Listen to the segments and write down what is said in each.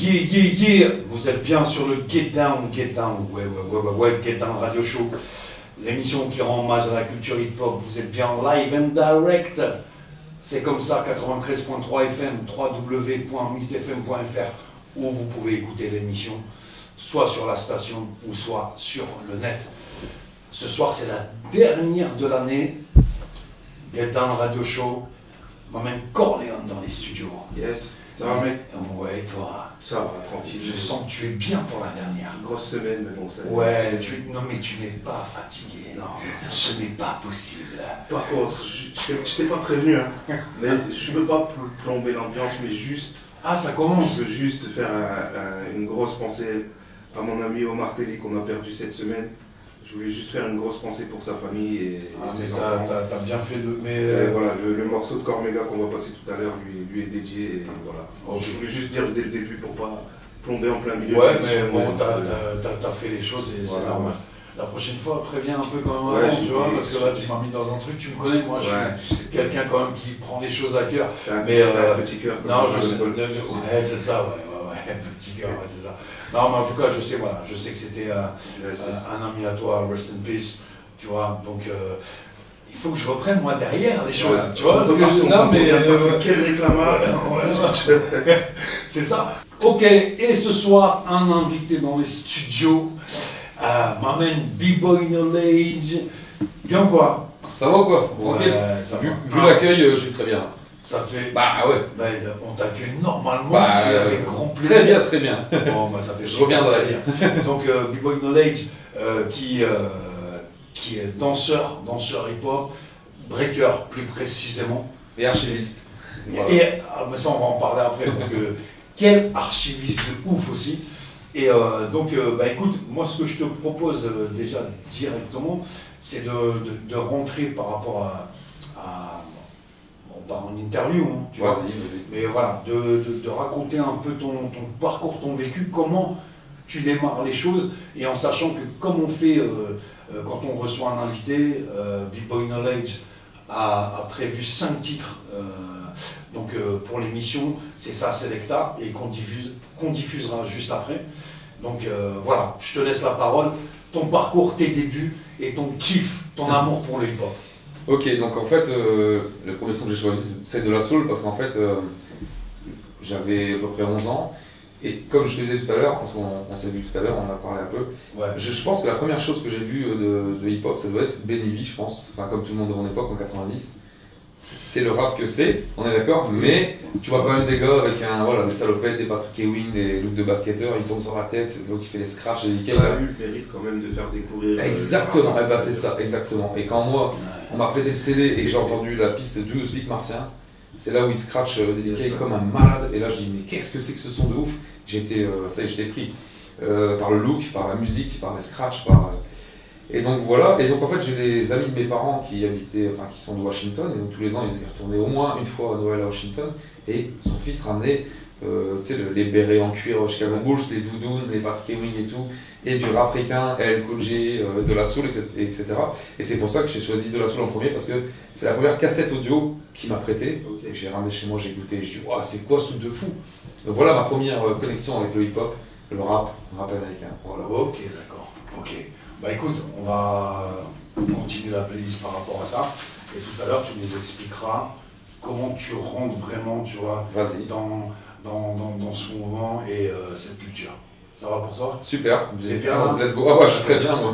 Yeah. Vous êtes bien sur le Get Down, ouais, Get Down Radio Show. L'émission qui rend hommage à la culture hip-hop. Vous êtes bien live and direct. C'est comme ça, 93.3 FM, www.mitfm.fr, où vous pouvez écouter l'émission, soit sur la station ou soit sur le net. Ce soir, c'est la dernière de l'année. Get Down Radio Show. M'amène Corleone dans les studios. Yes, ça va mec? Ouais, toi? Ça va, tranquille. Je sens que tu es bien pour la dernière. Grosse semaine, mais bon, ça va. Ouais, non mais tu n'es pas fatigué. Non, ce n'est pas possible. Par contre, je t'ai pas prévenu, hein. Mais je veux pas plomber l'ambiance, mais juste... Ah, ça commence. Je veux juste faire une grosse pensée à mon ami Omar Telly qu'on a perdu cette semaine. Je voulais juste faire une grosse pensée pour sa famille et ses enfants. T'as bien fait de... Mais voilà, le morceau de Cormega qu'on va passer tout à l'heure lui est dédié et voilà. Okay. Je voulais juste dire dès le début pour pas plomber en plein milieu. Ouais, mais bon, t'as fait les choses et voilà, c'est normal. Ouais. La prochaine fois, préviens un peu quand même avant, tu vois, parce que là, tu m'as mis dans un truc, tu me connais, moi, je suis quelqu'un quand même qui prend les choses à cœur. Mais un petit cœur. Non, je sais, ouais, c'est ça, ouais, petit cœur, ouais, c'est ça. Non, mais en tout cas, je sais que c'était un ami à toi, rest in peace, tu vois, donc il faut que je reprenne moi derrière les choses, tu vois, parce que non, mais quel réclameur, c'est ça. Ok, et ce soir, un invité dans les studios, m'amène B-Boy Knowledge. Bien quoi? Ça va ou quoi? Ouais, vu l'accueil, je suis très bien. Ça te fait... Bah ouais. Bah, on t'accueille normalement avec grand plaisir. Très bien, très bien. Bon, bah, ça fait je reviendrai. Donc, B-Boy Knowledge, qui est danseur hip-hop, breaker plus précisément. Et archiviste. Voilà. Et mais ça, on va en parler après, parce que quel archiviste de ouf aussi. Et donc, bah écoute, moi ce que je te propose déjà directement, c'est de rentrer par rapport bon, pas en interview, hein, tu vois. Vas-y. Mais voilà, de raconter un peu ton parcours, ton vécu, comment tu démarres les choses, et en sachant que comme on fait quand on reçoit un invité, B-Boy Knowledge a prévu 5 titres donc pour l'émission, c'est ça Selecta, et qu'on diffusera juste après. Donc voilà, je te laisse la parole, ton parcours, tes débuts et ton kiff, ton amour pour le hip-hop. Ok, donc en fait, le premier son que j'ai choisi, c'est De La Soul, parce qu'en fait, j'avais à peu près 11 ans, et comme je te disais tout à l'heure, parce qu'on s'est vu tout à l'heure, on en a parlé un peu, ouais. Je pense que la première chose que j'ai vue de hip-hop, ça doit être Benny B, je pense, enfin comme tout le monde de mon époque, en 90. C'est le rap que c'est, on est d'accord, mais tu vois quand même des gars avec des salopettes, des Patrick Ewing, des looks de basketteur, ils tournent sur la tête, l'autre il fait les scratchs, des nickel. Ça a eu le mérite quand même de faire découvrir. Exactement, c'est ça, exactement. Et quand moi, on m'a prêté le CD et que j'ai entendu la piste de Speak Martien, c'est là où il scratch des DK comme un malade, et là je dis mais qu'est-ce que c'est que ce son de ouf? J'étais pris par le look, par la musique, par les scratchs, Et donc voilà, et donc en fait j'ai des amis de mes parents qui sont de Washington, et donc tous les ans ils retournaient au moins une fois à Noël à Washington, et son fils ramenait les bérets en cuir Chicago Bulls, les doudounes, les Patrick Ewing et tout, et du rap ricain, LL Cool J, De La Soul, etc. Et c'est pour ça que j'ai choisi De La Soul en premier, parce que c'est la première cassette audio qu'il m'a prêté. Okay. J'ai ramené chez moi, j'ai écouté, je dis wow, c'est quoi ce truc de fou? Donc voilà ma première connexion avec le hip-hop, le rap américain. Voilà. Ok, d'accord, ok. Bah écoute, on va continuer la playlist par rapport à ça, et tout à l'heure tu nous expliqueras comment tu rentres vraiment, tu vois, dans ce mouvement et cette culture. Ça va pour toi? Super, bien, hein? Let's go. Ah ouais, je suis très bien moi.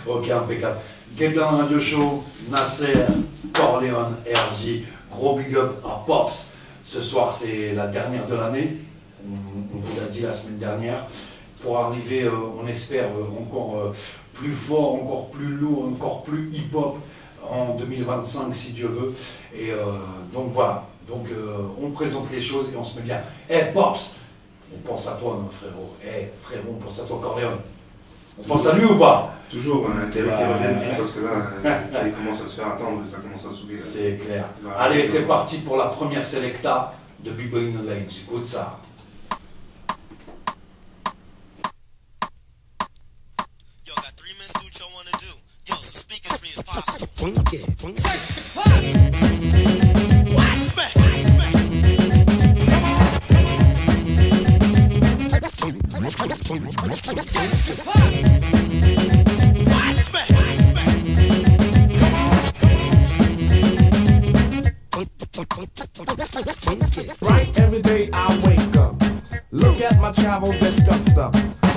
Ok, impeccable. Get Down Radio Show, Nasser, Corleone, RJ, gros big up à Pops. Ce soir c'est la dernière de l'année, on vous l'a dit la semaine dernière, pour arriver, on espère, encore plus fort, encore plus lourd, encore plus hip-hop en 2025 si Dieu veut. Et donc voilà, on présente les choses et on se met bien. Hey Pops, on pense à toi, mon frérot. Hey frérot, on pense à toi, Corleone. On pense à lui ou pas? Toujours, on a intérêt qu'il revienne vite parce que là, il commence à se faire attendre et ça commence à s'ouvrir. C'est clair. Allez, c'est parti pour la première Selecta de B-Boy Knowledge. Écoute ça. travels, they're scuffed up.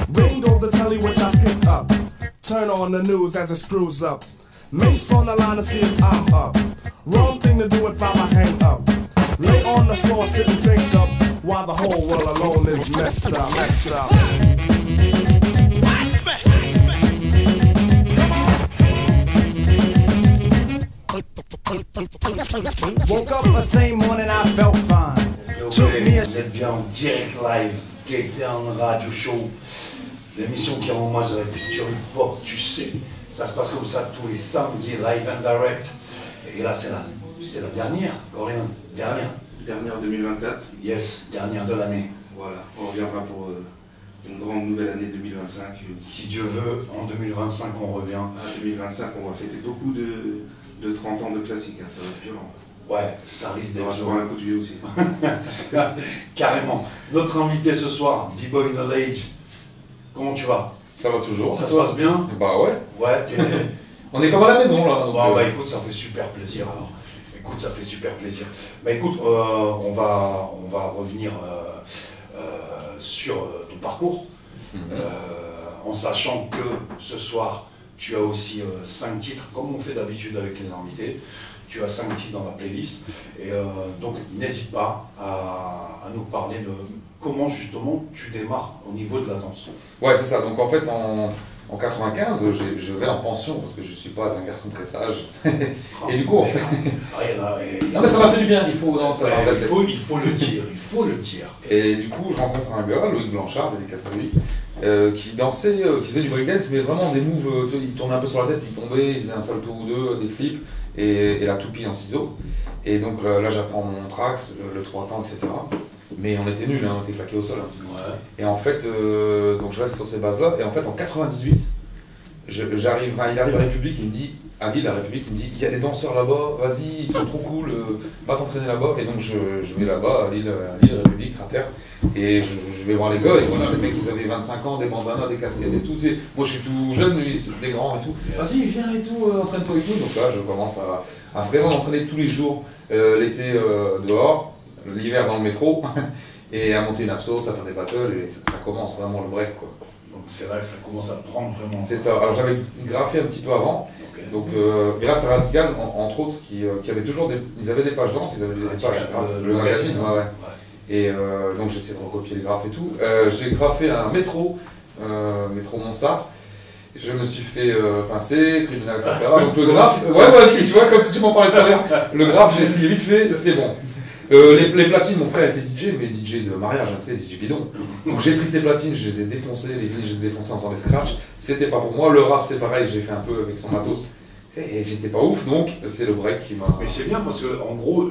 Ring goes the telly which I pick up. Turn on the news as it screws up. Mace on the line to see if I'm up. Wrong thing to do if I hang up. Lay on the floor, sit and think up. While the whole world alone is messed up, messed up. Woke up the same morning, I felt fine. Vous êtes bien en direct live, Gatedown Radio Show, l'émission qui rend hommage à la culture hip-hop, tu sais. Ça se passe comme ça tous les samedis, live and direct. Et là, c'est la dernière, Corleone, dernière. Dernière 2024. Yes, dernière de l'année. Voilà, on reviendra pour une grande nouvelle année 2025. Si Dieu veut, en 2025, on revient. En 2025, on va fêter beaucoup de 30 ans de classiques, hein, ça va être violent. Ouais, ça risque On va d'être se prendre un coup de vieux aussi. Carrément. Notre invité ce soir, B-Boy Knowledge, comment tu vas? Ça va toujours. Ça se passe bien? Bah ouais. Ouais, On est comme à la maison là. Donc, bah écoute, ça fait super plaisir alors. Écoute, ça fait super plaisir. Bah écoute, on va revenir sur ton parcours, en sachant que ce soir, tu as aussi 5 titres, comme on fait d'habitude avec les invités. Tu as 5 titres dans la playlist. Et donc, n'hésite pas à nous parler de comment justement tu démarres au niveau de la danse. Ouais, c'est ça. Donc en fait, en 95, je vais en pension parce que je ne suis pas un garçon très sage. Et du coup, on fait. Non, mais ça m'a fait du bien. Il faut le dire. Il faut le dire. Et du coup, je rencontre un gars, Loïc Blanchard, dédicace à lui, qui dansait, qui faisait du breakdance, mais vraiment des moves. Tu sais, il tournait un peu sur la tête, il tombait, il faisait un salto ou deux, des flips et la toupie en ciseaux. Et donc là j'apprends mon trax, le 3 temps, etc. Mais on était nuls, hein, on était claqués au sol. Ouais. Et en fait, donc je reste sur ces bases-là. Et en fait, en 98, il arrive à République, il me dit, à Lille, la République, il me dit, il y a des danseurs là-bas, vas-y, ils sont trop cool, va t'entraîner là-bas. Et donc je vais là-bas, à Lille, République, Cratère, et je vais voir les gars, et voilà, les mecs, ils avaient 25 ans, des bandanas, des casquettes et tout. Tu sais, moi je suis tout jeune, lui, c'est des grands et tout. Vas-y, viens et tout, entraîne-toi et tout. Donc là, je commence à vraiment m'entraîner tous les jours, l'été dehors, l'hiver dans le métro, et à monter une asso, à faire des battles, et ça commence vraiment le break, quoi. Donc c'est là que ça commence à prendre vraiment. C'est ça. Alors j'avais graffé un petit peu avant, Okay. donc grâce à Radical, entre autres, qui avaient toujours ils avaient des pages danse, ils avaient des pages, le magazine, ouais. Et donc j'essaie de recopier les graphes et tout. J'ai graffé un métro Monsart. Je me suis fait pincer, tribunal, etc. Donc le graphe, ouais, si, tu vois, comme tu m'en parlais tout à l'heure, le graphe, j'ai essayé vite fait, c'est bon. Les platines, mon frère était DJ, mais DJ de mariage, hein, tu sais, DJ bidon. Donc j'ai pris ces platines, je les ai défoncées, les vinyles, je les ai défoncées en faisant des scratchs. C'était pas pour moi. Le rap, c'est pareil, j'ai fait un peu avec son matos. Et j'étais pas ouf, donc c'est le break qui m'a. Mais c'est bien parce que, en gros,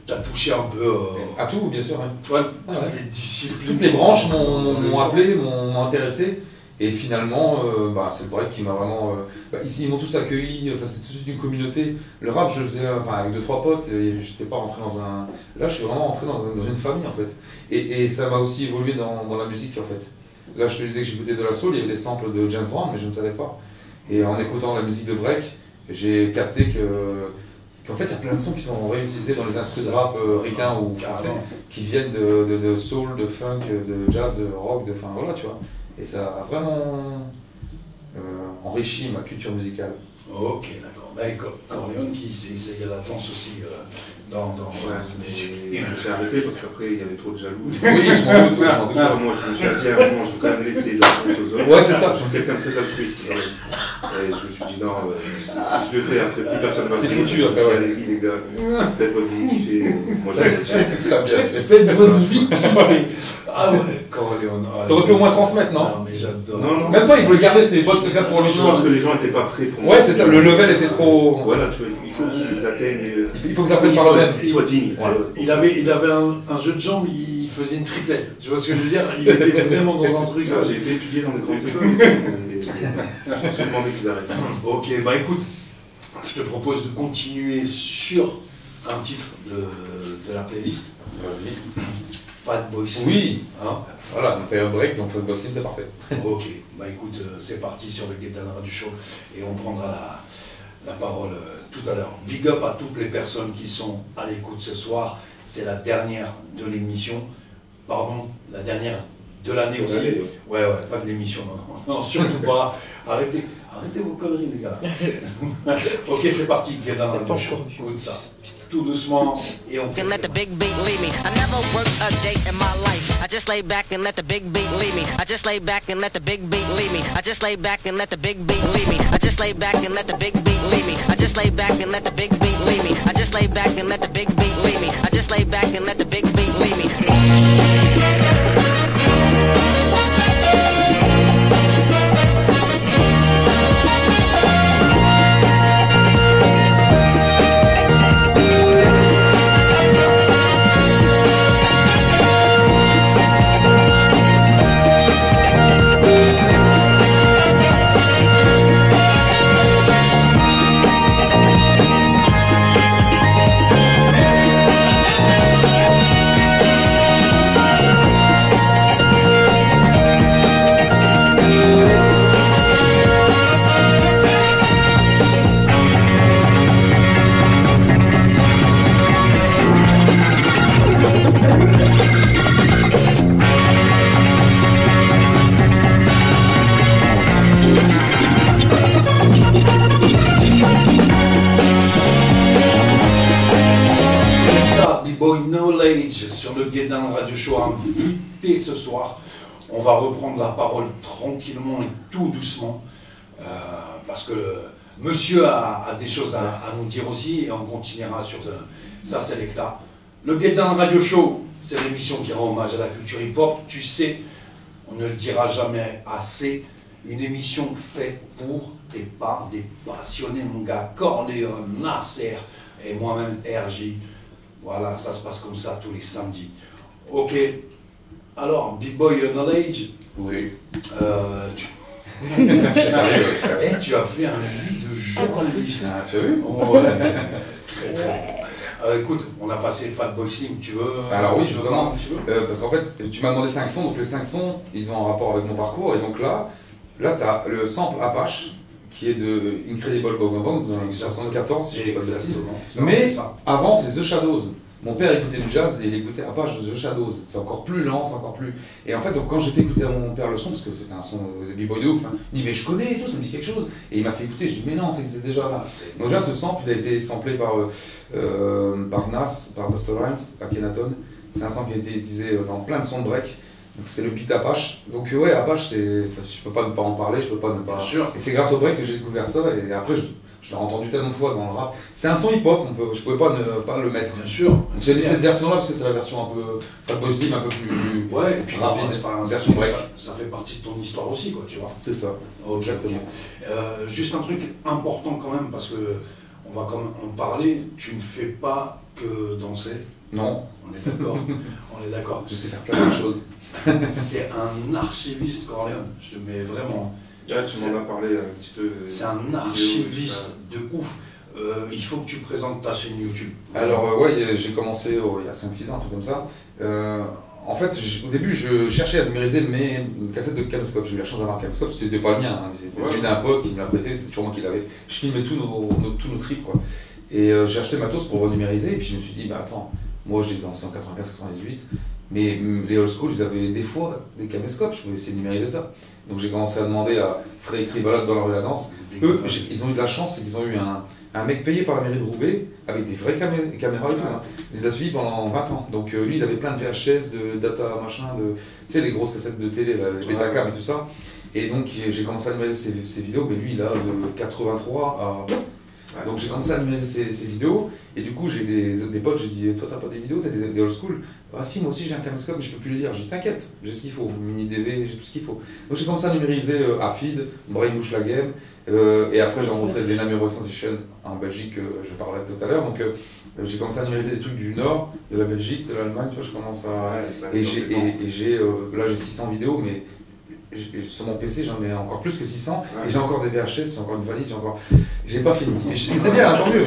t'as touché un peu. À tout, bien sûr. Hein. Toi, toutes les disciplines. Toutes les branches m'ont appelé, m'ont intéressé. Et finalement, c'est le break qui m'a vraiment. Ici, ils m'ont tous accueilli, c'est tout de suite une communauté. Le rap, je le faisais avec 2-3 potes, et j'étais pas rentré dans un. Là, je suis vraiment rentré dans une famille, en fait. Et ça m'a aussi évolué dans la musique, en fait. Là, je te disais que j'écoutais de la soul, il y avait des samples de James Brown, mais je ne savais pas. Et en écoutant la musique de break, j'ai capté qu'en fait, il y a plein de sons qui sont réutilisés dans les instruments de rap ricains ou français, qui viennent de soul, de funk, de jazz, de rock, enfin voilà, tu vois. Et ça a vraiment enrichi ma culture musicale. Ok, d'accord. Corleone qui s'est essayé à la danse aussi dans une discipline. J'ai arrêté parce qu'après il y avait trop de jaloux. Oui, je m'en doute, Moi je me suis dit à un moment, je vais quand même laisser la danse aux autres. Ouais, c'est ça. Je suis quelqu'un de très altruiste. Et je me suis dit non, si je le fais après, plus personne va. C'est foutu après, ouais. Les gars, faites votre vie kiffer. Moi j'arrête. Ça bien fait. Faites votre vie kiffer. Ah ouais, Corleone. T'aurais pu au moins transmettre, non? Non, mais j'adore. Non. Même pas, il voulait garder ses bottes secrètes pour lui. Je pense que les gens n'étaient pas prêts pour moi. Ouais, c'est ça, le level était trop. Voilà, tu vois, il faut qu'ils atteignent. Il faut que ça prenne par le même. Qu'ils soient dignes. Il avait un jeu de jambes, il faisait une triplette. Tu vois ce que je veux dire? Il était vraiment dans un truc. J'ai été étudié dans les grandes écoles. J'ai demandé qu'ils arrêtent. Ok, bah écoute, je te propose de continuer sur un titre de la playlist. Vas-y. Fatboy Slim. Oui. Hein? Voilà, une période break, donc Fatboy Slim, c'est parfait. Ok, bah écoute, c'est parti sur le Gatedown Radio Show et on prendra la parole tout à l'heure. Big up à toutes les personnes qui sont à l'écoute ce soir. C'est la dernière de l'émission. pardon, la dernière de l'année aussi. Allez, Ouais, pas de l'émission, non, surtout pas. Arrêtez vos conneries, les gars. Ok, c'est parti, Get Down Radio Show. Écoute ça. Tout doucement et on And let the big beat lead me. I never worked a day in my life. I just lay back and let the big beat lead me. I just lay back and let the big beat lead me. I just lay back and let the big beat lead me. I just lay back and let the big beat lead me. I just lay back and let the big beat lead me. I just lay back and let the big beat lead me. I just lay back and let the big beat lead me. Sur le Get Down Radio Show, invité ce soir. On va reprendre la parole tranquillement et tout doucement parce que monsieur a des choses à nous dire aussi et on continuera sur ça. C'est l'Ecta. Le Get Down Radio Show, c'est l'émission qui rend hommage à la culture hip-hop. Tu sais, on ne le dira jamais assez, une émission faite pour et par des passionnés, mon gars. Corleone, Nasser et moi-même RJ. Voilà, ça se passe comme ça tous les samedis. Ok, alors, B-Boy Knowledge. Oui. Tu as fait un lit de journaliste. Tu as vu? Ouais. Très très bon. Écoute, on a passé Fatboy Slim, tu veux? Alors oui, justement, parce qu'en fait, tu m'as demandé 5 sons, donc les 5 sons, ils ont un rapport avec mon parcours, et donc là tu as le sample Apache, qui est de Incredible Bang Bang Bang, dans 74, si je ne dis pas de bêtises. Mais avant, c'est The Shadows. Mon père écoutait du jazz et il écoutait Apache de The Shadows. C'est encore plus lent, c'est encore plus... Et en fait, donc, quand j'ai fait écouter à mon père le son, parce que c'était un son de b-boy de ouf, hein, il dit « mais je connais et tout, ça me dit quelque chose ». Et il m'a fait écouter, je dis « mais non, c'est que c'est déjà là ». Donc déjà, ce sample, il a été samplé par Nas, par Busta Rhymes, à Kenaton. C'est un sample qui a été utilisé dans plein de sons de break. Donc c'est le beat Apache. Donc ouais, Apache, je peux pas ne pas en parler, je peux pas ne pas... Bien sûr. Et c'est grâce au break que j'ai découvert ça, et après, je l'ai entendu tellement de fois dans le rap. C'est un son hip-hop, je pouvais pas ne pas le mettre. Bien sûr. J'ai mis cette version-là parce que c'est la version un peu Fatboy Slim, un peu plus ouais, et puis rapide, version break. Ça fait partie de ton histoire aussi, quoi, tu vois. C'est ça. Ok, exactement. Juste un truc important quand même, parce que on va quand même en parler. Tu ne fais pas que danser. Non. On est d'accord. On est d'accord. Je sais faire plein de choses. C'est un archiviste, Corleone. Je mets vraiment. Là, tu m'en as parlé un petit peu. C'est un archiviste de ouf. Il faut que tu présentes ta chaîne YouTube. Alors, ouais, j'ai commencé il y a 5-6 ans, un truc comme ça. En fait, au début, je cherchais à numériser mes cassettes de caméscope. J'ai eu la chance d'avoir un caméscope, c'était pas le mien. Hein. C'était celui d'un pote qui me l'a prêté, c'était toujours moi qui l'avais. Je filmais tous nos trips, quoi. Et j'ai acheté matos pour renumériser, et puis je me suis dit, bah attends, moi j'ai dansé en 95-98, mais les old school, ils avaient des fois des caméscopes, je pouvais essayer de numériser ça. Donc j'ai commencé à demander à Frédéric Ribalot dans la rue de la danse. Eux, ils ont eu de la chance, c'est qu'ils ont eu un mec payé par la mairie de Roubaix avec des vraies caméras et tout. Hein. Il les a suivis pendant 20 ans. Donc lui, il avait plein de VHS, de data machin, tu sais, les grosses cassettes de télé, les Betacam et tout ça. Et donc j'ai commencé à numériser ses vidéos, mais lui, il a de 83 à... Donc j'ai commencé à numériser ces vidéos, et du coup j'ai des potes, j'ai dit, toi t'as pas des vidéos, t'as des old school? Ah si, moi aussi j'ai un caméscope mais je peux plus les lire. J'ai dit t'inquiète, j'ai ce qu'il faut, mini DV, j'ai tout ce qu'il faut. Donc j'ai commencé à numériser Afid, Brainwoosh la Game, et après j'ai rencontré Lena Mero Sensation en Belgique, je parlerai tout à l'heure. Donc j'ai commencé à numériser des trucs du nord, de la Belgique, de l'Allemagne, tu vois, je commence à... Ouais, là j'ai 600 vidéos, mais sur mon PC j'en ai encore plus que 600, et j'ai encore des VHS, j'ai encore une valise, j'ai pas fini. Mais c'est bien, tant mieux.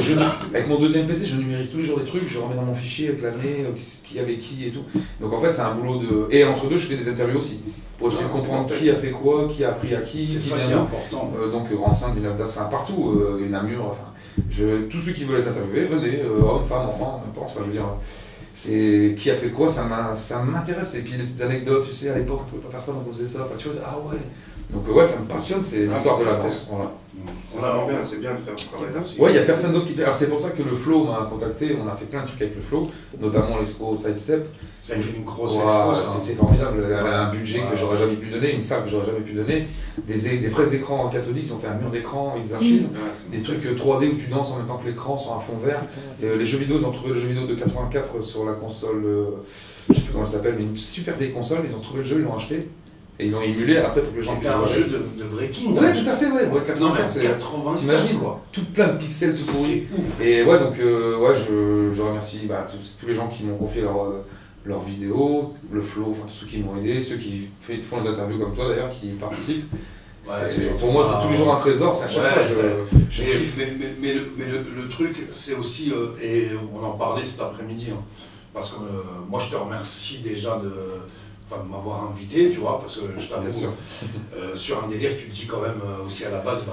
Avec mon deuxième PC, je numérise tous les jours des trucs, je remets dans mon fichier avec l'année, qui avait qui et tout. Donc en fait, c'est un boulot de... Et entre deux, je fais des interviews aussi, pour essayer de comprendre qui a fait quoi, qui a appris à qui. C'est ça qui est important. Donc Grand Saint, Villeneuve, enfin partout, une Namur, enfin... Tous ceux qui veulent être interviewés, venez, hommes, femmes, enfants, n'importe, enfin je veux dire... qui a fait quoi, ça m'intéresse. Et puis les petites anecdotes, tu sais, à l'époque on pouvait pas faire ça, donc on faisait ça. Enfin, tu vois, ah ouais. Donc ouais, ça me passionne, c'est l'histoire de la danse. Voilà. C'est bien de faire un travail là-dessus. Ouais, il n'y a personne d'autre qui fait. Alors c'est pour ça que le Flow m'a contacté, on a fait plein de trucs avec le Flow, notamment l'expo Sidestep. Ça a été une grosse Ouais, expo, c'est formidable. Elle a un budget que j'aurais jamais pu donner, une salle que j'aurais jamais pu donner, des vrais écrans cathodiques, ils ont fait un mur d'écran avec des archives, des trucs 3D où tu danses en même temps que l'écran sur un fond vert. Les jeux vidéo, ils ont trouvé le jeu vidéo de 84 sur la console, je sais plus comment ça s'appelle, mais une super vieille console, ils ont trouvé le jeu, ils l'ont acheté. Et ils l'ont émulé après pour que les gens puissent jouer. C'était un jeu de breaking. Ouais, tout à fait, ouais. Ouais, 80, t'imagines quoi. Tout plein de pixels tout pourris. Et ouais, donc ouais, je remercie tous les gens qui m'ont confié leurs vidéos, le Flow, enfin tous ceux qui m'ont aidé, ceux qui font les interviews comme toi d'ailleurs, qui participent. Ouais, pour moi, c'est tous les jours un trésor, c'est à chaque fois. Mais le truc, c'est aussi, et on en parlait cet après-midi, hein, parce que moi je te remercie déjà de m'avoir invité, tu vois, parce que je t'avoue, sur un délire, tu te dis quand même aussi à la base,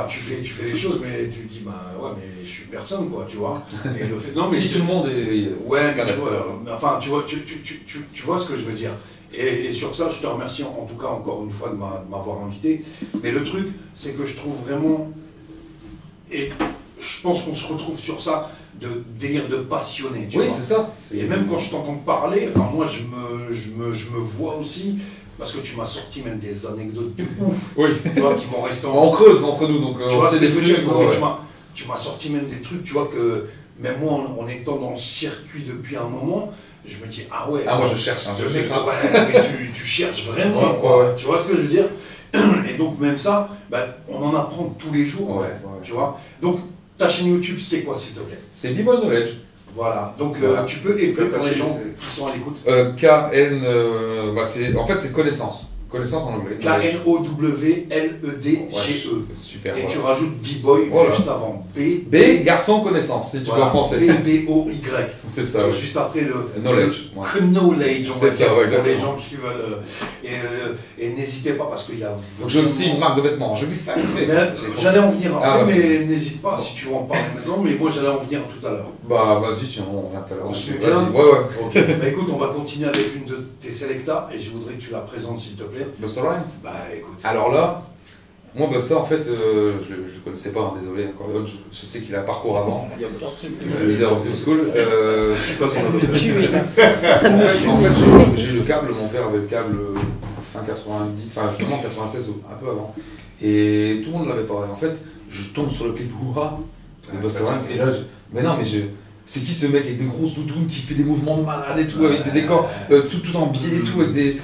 tu fais les choses, mais tu te dis, ouais, mais je suis personne, quoi, tu vois. Et le fait, non, mais si tout le monde est. Ouais, mais tu vois ce que je veux dire. Et sur ça, je te remercie en tout cas encore une fois de m'avoir invité. Mais le truc, c'est que je trouve vraiment, et je pense qu'on se retrouve sur ça, de délire de passionné, tu vois. Oui, c'est ça. Et même quand je t'entends parler, enfin moi je me vois aussi, parce que tu m'as sorti même des anecdotes de ouf, oui. Tu vois, qui vont rester on creuse entre nous, donc tu vois, c'est des trucs. Tu m'as sorti même des trucs, tu vois, que même moi en étant dans le circuit depuis un moment, je me dis, ah ouais. Ah, moi je cherche, hein, mais tu cherches vraiment, quoi. Tu vois ce que je veux dire? Et donc même ça, on en apprend tous les jours, tu vois. Donc ta chaîne YouTube, c'est quoi, s'il te plaît? C'est B-Boy Knowledge. Voilà, donc tu peux écrire pour les gens qui sont à l'écoute. En fait, c'est connaissance. Connaissance en anglais. K-N-O-W-L-E-D-G-E. Super. Et tu rajoutes B-Boy juste avant. B, garçon connaissance, si tu veux en français. B-B-O-Y. C'est ça. Juste après le knowledge. Knowledge, on va dire, pour les gens qui veulent. Et n'hésitez pas, parce qu'il y a. Je aussi une marque de vêtements, je dis ça. J'allais en venir après, mais n'hésite pas si tu veux en parler maintenant. Mais moi, j'allais en venir tout à l'heure. Vas-y, si on vient tout à l'heure. On se met bien. Ouais. Écoute, on va continuer avec une de tes selectas et je voudrais que tu la présentes, s'il te plaît. Busta Rhymes. Écoute. Alors là, moi Busta, en fait, je le connaissais pas, hein, désolé, encore une fois, je sais qu'il a un parcours avant. Leader of the School. Je sais pas ce qu'on En fait, j'ai eu le câble, mon père avait le câble fin 90, enfin justement 96, un peu avant. Et tout le monde ne l'avait pas. Et en fait, je tombe sur le clip Hoo-Ha de Busta Rhymes, et là, c'est qui ce mec avec des grosses doudounes qui fait des mouvements de malade et tout, avec des décors tout en biais et tout, avec des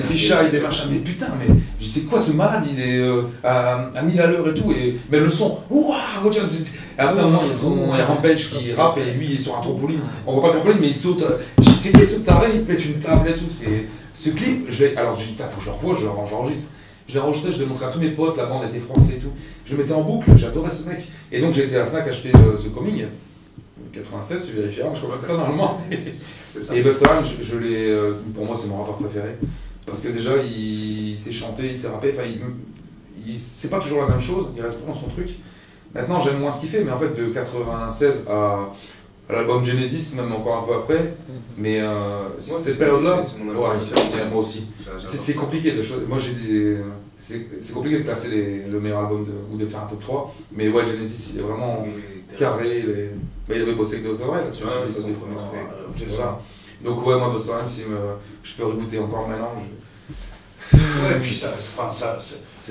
fichailles, des machins, mais putain, mais c'est quoi ce malade, il est à 1000 à l'heure et tout, mais le son, waouh. Après un moment, il y a Rampage qui rappe et lui il est sur un trampoline, on voit pas le trampoline mais il saute, c'est qui ce taré, il pète une table et tout, ce clip, alors j'ai dit, faut que je le revoie, j'enregistre. Je l'ai enregistré, je l'ai montré à tous mes potes, la bande était français et tout. Je le mettais en boucle, j'adorais ce mec. Et donc j'ai été à la FNAC acheter The Coming, 96, tu vérifieras, je crois que c'est ça normalement. Ça. Et Busta Rhymes, pour moi c'est mon rappeur préféré. Parce que déjà il sait chanter, il sait rapper, c'est pas toujours la même chose, il reste pas dans son truc. Maintenant j'aime moins ce qu'il fait, mais en fait de 96 à l'album Genesis, même encore un peu après, mais cette période-là, moi aussi. C'est compliqué de choisir. Moi c'est compliqué de classer le meilleur album ou de faire un top 3, mais ouais, Genesis il est vraiment carré, il avait bossé avec Dr. Dre là-dessus. Donc ouais, moi Busta Rhymes, je peux rebooter encore maintenant. Ouais, et puis c'est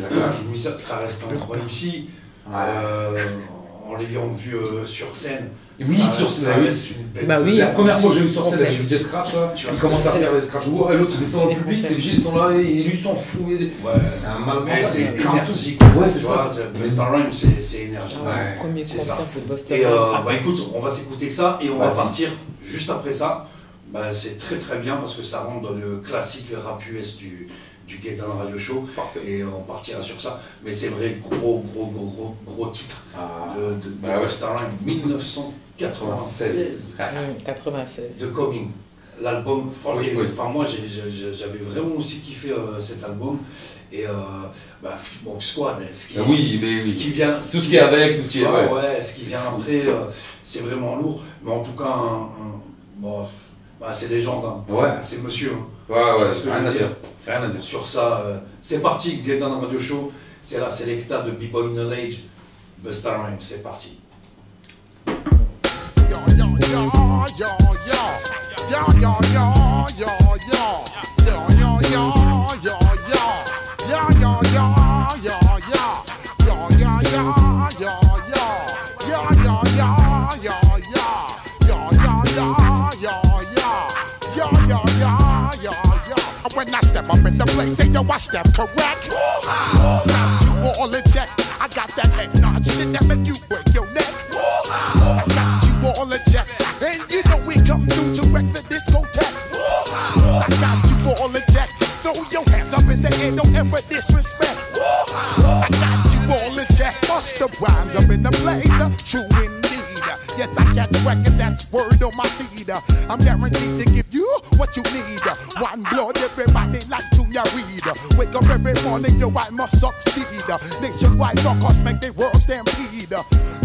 la claque, ça reste encore réussi. En l'ayant vu sur scène. Oui, sur scène. Ça reste une belle la première fois que j'ai vu sur scène avec DJ Scratch, là, il commence à faire des scratch. Et l'autre il descend dans le public, c'est vigile, ils sont là et lui s'en fout. C'est un mal. Mais c'est énergique. Ouais, c'est ça. Busta Rhymes, c'est énergique. Premier concert de Busta Et écoute, on va s'écouter ça et on va partir juste après ça. C'est très très bien parce que ça rentre dans le classique rap US du Get Down Radio Show. Parfait. Et on partira sur ça. Mais c'est vrai, gros titre de Busta Rhymes, 1996. 96. The Coming. L'album, enfin moi j'avais vraiment aussi kiffé cet album. Et Flipmode Squad, ce qui vient. Tout ce qui est avec, tout ce qui est. Ce qui vient après, c'est vraiment lourd. Mais en tout cas, Bon, bah, c'est légende, hein. Ouais. C'est monsieur. Hein. Ouais, Parce que rien je à veux dire. Rien à dire. Sur ça, c'est parti, Get Down Radio Show. C'est la Selecta de B-Boy Knowledge. Busta Rhymes, c'est parti. When I step up in the place, say yo, I step correct. Got you all in check. I got that head nod shit that make you break your neck. I got you all in check. And you know we come through to wreck the discotheque. I got you all in check. Throw your hands up in the air, don't ever disrespect. I got you all in check. Bust the rhymes up in the place, true indeed. Yes, I catch a record, that's word on my feed. I'm guaranteed to give you what you need. One blood, everybody like Junior Reed. Wake up every morning, yo, I must succeed. Nationwide knockouts make the world stampede.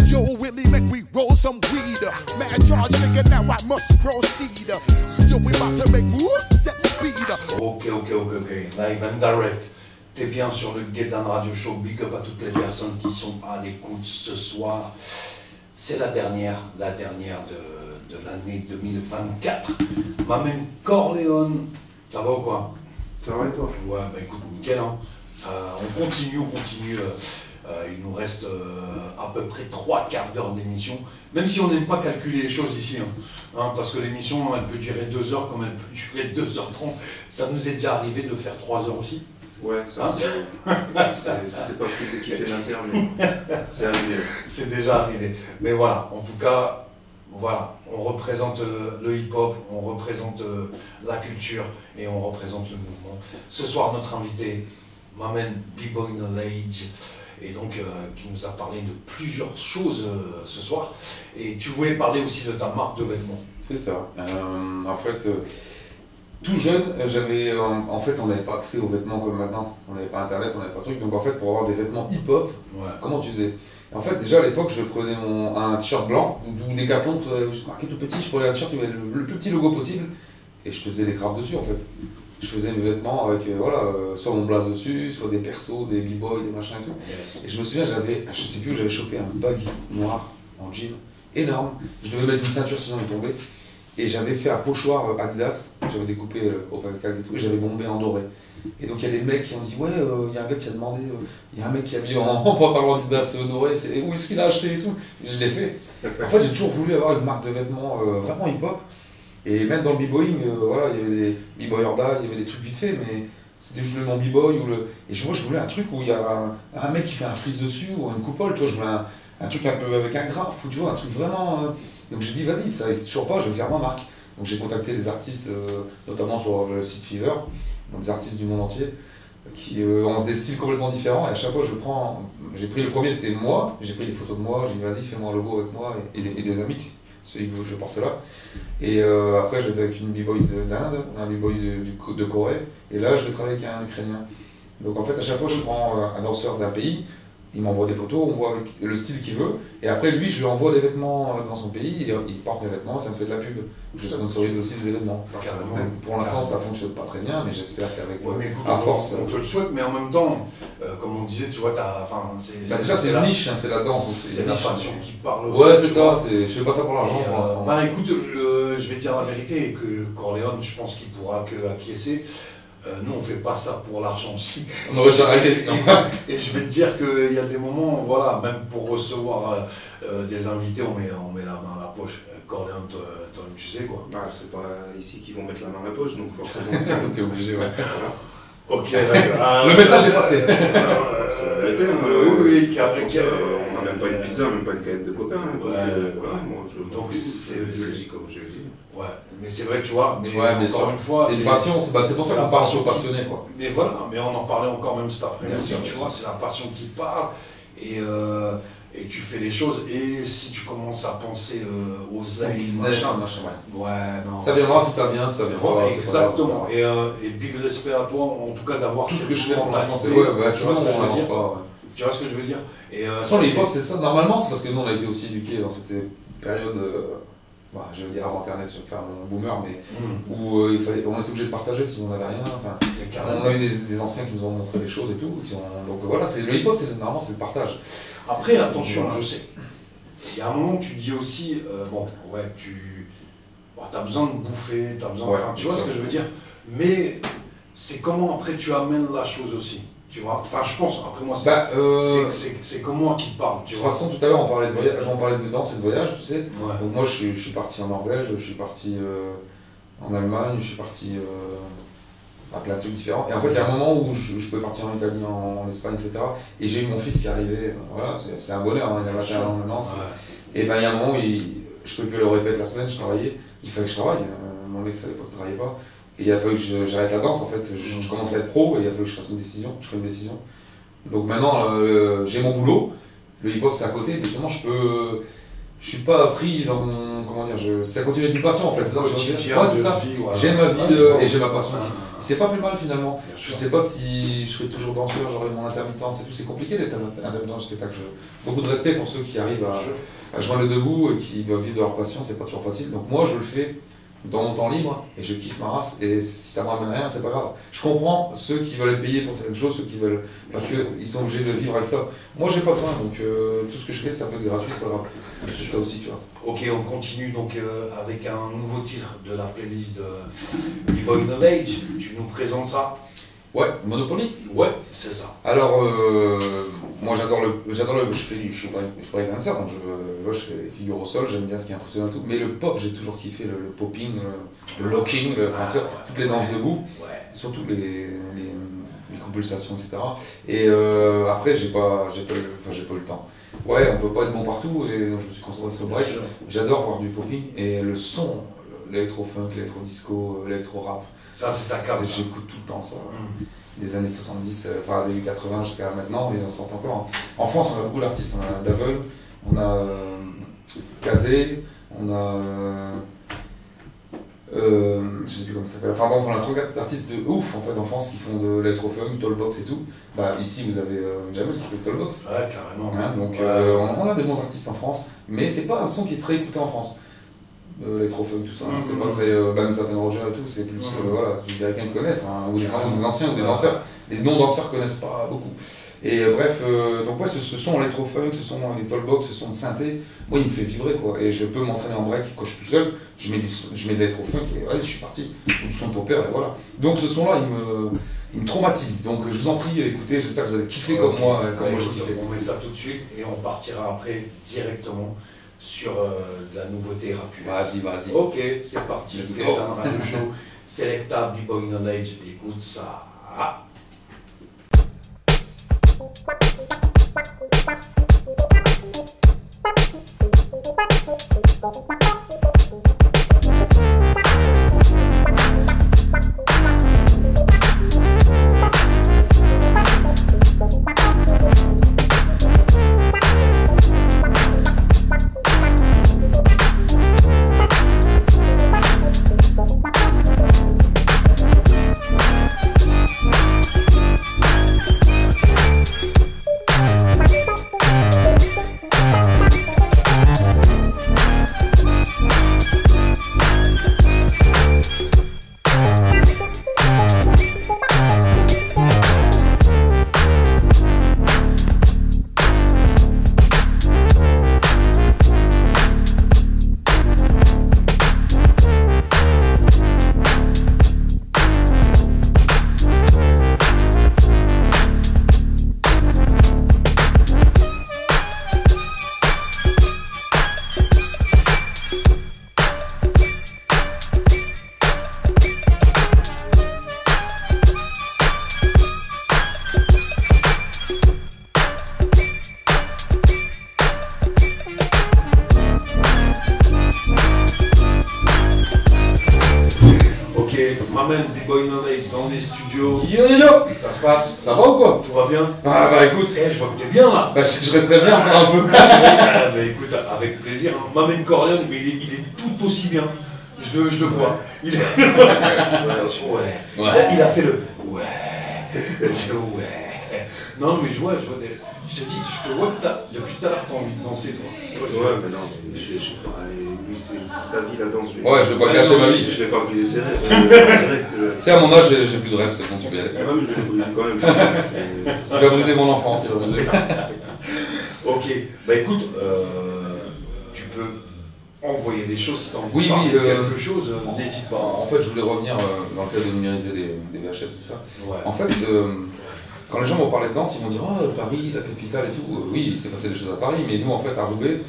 Yo, Willie, make we roll some weed. Man, charge nigga, now I must proceed. Yo, we about to make moves, set speed. Ok. Live and direct. T'es bien sur le Get Down Radio Show. Big up à toutes les personnes qui sont à l'écoute ce soir. C'est la dernière de l'année 2024. Ma même Corleone, ça va ou quoi? Ça va et toi? Ouais, bah écoute, nickel. Hein. Ça, on continue. Il nous reste à peu près 3 quarts d'heure d'émission. Même si on n'aime pas calculer les choses ici. Hein, parce que l'émission, elle peut durer 2 heures comme elle peut durer 2h30. Ça nous est déjà arrivé de faire 3 heures aussi. Ouais, ça c'était pas ce que c'est qui fait Nasser, mais c'est arrivé. C'est déjà arrivé. Mais voilà, en tout cas, voilà, on représente le hip-hop, on représente la culture et on représente le mouvement. Ce soir, notre invité m'amène B-Boy Knowledge et donc qui nous a parlé de plusieurs choses ce soir. Et tu voulais parler aussi de ta marque de vêtements. C'est ça. En fait, tout jeune, j'avais, en fait, on n'avait pas accès aux vêtements comme maintenant. On n'avait pas internet, on n'avait pas de truc. Donc en fait, pour avoir des vêtements hip-hop, comment tu faisais? En fait, déjà à l'époque, je prenais un t-shirt blanc ou des cartons, je marquais tout petit, je prenais un t-shirt, il y avait le plus petit logo possible et je te faisais des crafts dessus en fait. Je faisais mes vêtements avec soit mon blaze dessus, soit des persos, des b-boys, des machins et tout. Et je me souviens, je sais plus où j'avais chopé un bag noir en jean énorme. Je devais mettre une ceinture sinon il tombait. Et j'avais fait un pochoir Adidas, j'avais découpé au papier et tout, et j'avais bombé en doré. Et donc il y a des mecs qui ont dit, ouais, il y a un gars qui a demandé, il y a un mec qui a mis en pantalon Adidas doré, où est-ce qu'il a acheté et tout. Et je l'ai fait. En fait, j'ai toujours voulu avoir une marque de vêtements vraiment hip-hop. Et même dans le b-boying, voilà, il y avait des b-boy Horda, il y avait des trucs vite fait, mais c'était juste le nom b-boy. Et je voulais un truc où il y a un mec qui fait un frise dessus, ou une coupole, tu vois, je voulais un truc un peu avec un graphe, ou tu vois, un truc vraiment. Donc j'ai dit, vas-y, ça n'existe toujours pas, je vais faire ma marque. Donc j'ai contacté des artistes, notamment sur le site Fever, donc des artistes du monde entier, qui ont des styles complètement différents. Et à chaque fois, j'ai pris le premier, c'était moi, j'ai pris des photos de moi, j'ai dit, vas-y, fais-moi un logo avec moi, et des amis, celui que je porte là. Et après, j'ai fait avec une b-boy d'Inde, un b-boy de Corée, et là, je vais travailler avec un Ukrainien. Donc en fait, à chaque fois, je prends un danseur d'un pays, il m'envoie des photos, on voit avec le style qu'il veut, et après lui je lui envoie des vêtements dans son pays, il porte mes vêtements, ça me fait de la pub. Je sponsorise aussi des événements. Pour l'instant ça fonctionne pas très bien, mais j'espère qu'avec à force. On te le souhaite, mais en même temps, comme on disait, tu vois, déjà c'est une niche, c'est la danse. C'est la passion qui parle aussi. Ouais, c'est ça, je fais pas ça pour l'argent pour l'instant. Bah écoute, je vais te dire la vérité, et que Corleone, je pense qu'il pourra que acquiescer. Nous on fait pas ça pour l'argent aussi. On aurait déjà arrêté sinon. Et je vais te dire qu'il y a des moments, voilà, même pour recevoir des invités, on met la main à la poche. Corleone, toi, tu sais quoi. Bah, c'est pas ici qu'ils vont mettre la main à la poche, donc forcément t'es obligé, ouais. Ok, d'accord. Le message est passé. Oui, on n'a même pas une pizza, même pas une canette de coca. Donc c'est je dis comme je le dis. Ouais, mais c'est vrai, tu vois, mais ouais, encore une fois, c'est une passion, c'est pour ça qu'on parle sur passionné quoi. Mais voilà, mais on en parlait encore même cet après-midi, tu vois, c'est la passion qui parle, et tu fais les choses, et si tu commences à penser aux business, machin, ouais, non. Ça viendra si ça vient, ça viendra. Voilà, exactement, et big respect à toi, en tout cas, d'avoir tout ce que je fais pour l'instant, c'est ouais, sinon on n'avance pas. Tu vois ce que je veux dire? Sans les hip-hop, c'est ça, normalement, c'est parce que nous on a été aussi éduqués dans cette période bah, je vais dire avant Internet, je vais faire mon boomer, mais où on était obligé de partager sinon on n'avait rien. Enfin, on a eu des anciens qui nous ont montré les choses et tout. Donc voilà, le hip-hop, normalement, c'est le partage. Après, attention, je sais. Il y a un moment où tu dis aussi, tu as besoin de bouffer, tu as besoin tu vois ce que je veux dire. Mais c'est comment après tu amènes la chose aussi. Tu vois, enfin je pense, après moi c'est comme moi qui parle. De toute façon, tout à l'heure on parlait de voyage, de danse et de voyage, tu sais. Ouais. Donc moi je suis parti en Norvège, je suis parti en Allemagne, je suis parti à plein de trucs différents. Et en fait il y a un moment où je peux partir en Italie, en Espagne, etc. Et j'ai eu mon fils qui est arrivé, voilà, c'est un bonheur, hein, il a 21 ans maintenant. Et ben il y a un moment où je peux plus le répéter la semaine, je travaillais, il fallait que je travaille, mon ex à l'époque ne travaillait pas. Et il a fallu que j'arrête la danse en fait, je commençais à être pro et il a fallu que je fasse une décision, je prenne une décision. Donc maintenant j'ai mon boulot, le hip-hop c'est à côté, mais justement je suis pas pris dans mon, comment dire, ça continue d'être une passion en fait, c'est ça que je veux dire. Ouais, c'est ça, j'ai ma vie et j'ai ma passion. C'est pas plus mal finalement, je sais pas si je serai toujours danseur, j'aurai mon intermittence et tout, c'est compliqué d'être intermittent du spectacle. Beaucoup de respect pour ceux qui arrivent à joindre les deux bouts et qui doivent vivre de leur passion, c'est pas toujours facile. Donc moi je le fais dans mon temps libre et je kiffe ma race et si ça me ramène rien c'est pas grave. Je comprends ceux qui veulent être payés pour certaines choses, ceux qui veulent parce qu'ils sont obligés de vivre avec ça. Moi j'ai pas besoin donc tout ce que je fais ça peut être gratuit, c'est pas grave. C'est ça aussi tu vois. Ok, on continue donc avec un nouveau titre de la playlist de B-Boy Knowledge. Tu nous présentes ça? Ouais, Monopoly. Ouais, c'est ça. Alors, moi je suis breakdancer, donc je fais figure au sol, j'aime bien ce qui est impressionnant et tout, mais le pop, j'ai toujours kiffé le popping, le locking, toutes les danses debout, surtout les compulsations, etc. Et après, j'ai pas eu le temps. Ouais, on peut pas être bon partout, et donc je me suis concentré sur le break. J'adore voir du popping, et le son, l'électro-funk, l'électro-disco, l'électro-rap, ça c'est ta carte. J'écoute tout le temps ça. Des années 70, enfin début 80 jusqu'à maintenant, mais ils en sortent encore. En France, on a beaucoup d'artistes. On a Double, on a Kazé, on a. Je sais plus comment ça s'appelle. Enfin bon, on a 3-4 artistes de ouf en fait en France qui font de l'électro-funk, Tollbox et tout. Bah ici vous avez Jamel qui fait le Tollbox. Ouais, carrément. Hein, donc on a des bons artistes en France, mais c'est pas un son qui est très écouté en France. L'électro-funk, tout ça, c'est pas très Bam Zappen Roger et tout, c'est plus voilà, c'est des Américains qui connaissent, hein, ou des anciens ou des danseurs. Les non-danseurs connaissent pas beaucoup. Et bref, donc ouais, ce son l'électro-funk, ce son les Tollbox, ce son de synthé, moi il me fait vibrer quoi. Et je peux m'entraîner en break quand je suis tout seul, je mets de l'électro-funk et vas-y, je suis parti. Du son de ton père et voilà. Donc ce son là il me traumatise. Donc je vous en prie, écoutez, j'espère que vous avez kiffé comme moi j'ai kiffé. On met ça tout de suite et on partira après directement sur de la nouveauté rap US. Vas-y. Ok, c'est parti. C'est un radio show Selecta B-Boy Knowledge. Écoute ça. M'amène B-Boy Knowledge dans les studios. Yo, ça se passe. Ça va ou quoi? Tout va bien? Ah bah écoute, je vois que t'es bien là. Bah, je resterai bien encore un peu. Mais écoute, avec plaisir. M'amène Corleone, mais il est tout aussi bien. Je le vois. Il est... ouais. Il a fait le c'est Non mais je vois des... Je te dis, je te vois que depuis tout à l'heure t'as envie de danser toi. Ouais mais non, je sais pas, lui c'est sa vie, la danse. Ouais, je vais pas gâcher ma vie. Je vais pas briser ses rêves. Direct. Tu sais, à mon âge, j'ai plus de rêves, c'est bon, tu peux y aller. Ouais, mais je vais les briser quand même. Il va briser mon enfance, il va briser. Ok, bah écoute, tu peux envoyer des choses si tu as envie Oui, de parler oui, de quelque chose, n'hésite pas. En fait, je voulais revenir dans le fait de numériser des VHS, tout ça. Ouais. En fait, quand les gens vont parler de danse, ils vont dire oh, Paris, la capitale et tout. Oui, il s'est passé des choses à Paris, mais nous, en fait, à Roubaix,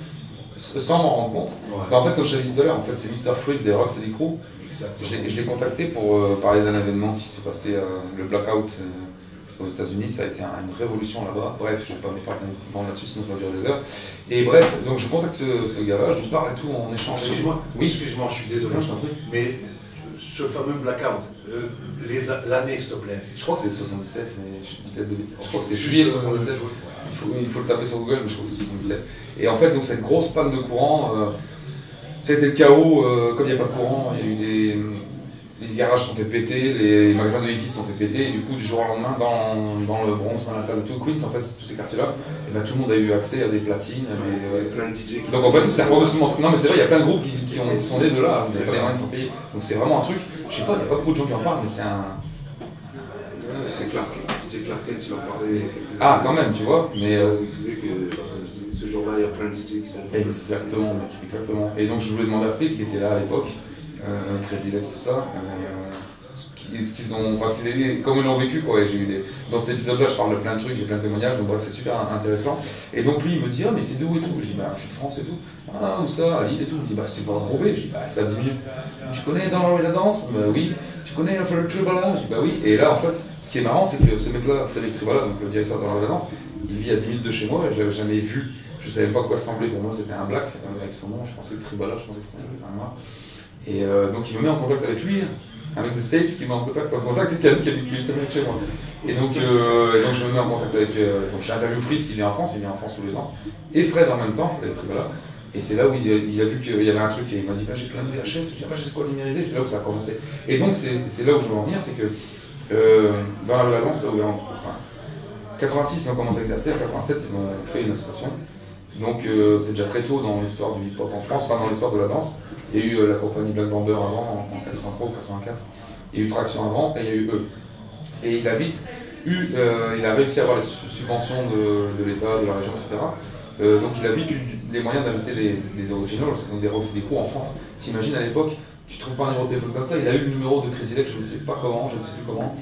sans m'en rendre compte. Ouais. Bah, en fait, comme je t'ai dit tout à l'heure, en fait, c'est Mr. Freeze des Rocks et des Crew. Je l'ai contacté pour parler d'un événement qui s'est passé, le blackout aux États-Unis. Ça a été une révolution là-bas. Bref, je ne vais pas m'épargner là-dessus, sinon ça va durer des heures. Et bref, donc je contacte ce gars-là, je lui parle et tout en échange. Excuse-moi, Oui. excuse-moi, je suis désolé. Non, je t'en prie. Mais ce fameux blackout, l'année s'il te plaît. Je crois que c'est 77, mais je dis peut-être de bêtises. Je crois que c'est Juste, juillet 77. Il faut le taper sur Google, mais je crois que c'est 77. Et en fait, donc cette grosse panne de courant, c'était le chaos. Comme il n'y a pas de courant, il y a eu les garages se sont fait péter, les magasins de Hi-Fi se sont fait péter, et du coup, du jour au lendemain, dans le Bronx, Manhattan et tout, Queens, en fait, tous ces quartiers-là, et ben, tout le monde a eu accès à des platines, à des, plein de DJ qui donc en fait, c'est un redressement. Non, mais c'est vrai, il y a plein de groupes qui sont nés de là, c'est pas les moyens de s'en payer. Donc c'est vraiment un truc, je sais pas, il n'y a pas beaucoup de gens qui en parlent, mais c'est un. C'est clair. DJ Clark Kent, il en parlait il y a quelques années. Ah, quand même, tu vois, mais. Il disait que ce jour-là, il y a plein de DJ qui sont. Exactement, mec, exactement. Et donc je voulais demander à Freeze, qui était là à l'époque, Crazy Legs, tout ça, ce qu'ils ont, enfin, comment ils l'ont vécu, quoi. Et j'ai eu dans cet épisode-là, je parle de plein de trucs, j'ai plein de témoignages, donc bref, c'est super intéressant. Et donc lui, il me dit, ah, mais t'es d'où et tout? Je dis, bah, je suis de France et tout. Ah, où ça? À Lille et tout. Il me dit, bah, c'est pas à Roubaix. Je dis, bah, c'est à 10 minutes. Tu connais dans la danse? Bah, oui. Tu connais Frédéric Tribala? Je dis, bah, oui. Et là, en fait, ce qui est marrant, c'est que ce mec-là, Frédéric Tribala, donc le directeur de la danse, il vit à 10 minutes de chez moi, et je l'avais jamais vu. Je savais pas à quoi ressembler, pour moi, c'était un black, avec son nom, je pensais que Tribala, je pensais que c'était un noir. Et donc, il me met en contact avec lui, avec The States, qui m'a en contact et qui est juste à côté de chez moi. Et donc je me mets en contact avec. Donc j'interviewe Freeze qui vient en France, il vient en France tous les ans, et Fred en même temps, Fred Tribala. Et c'est là où il a vu qu'il y avait un truc et il m'a dit bah, j'ai plein de VHS, je dis bah, je sais quoi numériser, c'est là où ça a commencé. Et donc c'est là où je veux en venir, c'est que dans la danse, enfin, 86 ils ont commencé à exercer, en 87 ils ont fait une association. Donc c'est déjà très tôt dans l'histoire du hip-hop en France, enfin dans l'histoire de la danse. Il y a eu la compagnie Black Blamber avant, en 83 ou 84, il y a eu Traction avant, et il y a eu eux. Et il a vite il a réussi à avoir les subventions de l'État, de la région, etc. Donc il a vite eu les moyens d'inviter les originals, donc des Rocks et des Crew en France. T'imagines à l'époque, tu trouves pas un numéro de téléphone comme ça, il a eu le numéro de Crazy Legs, je ne sais pas comment, je ne sais plus comment.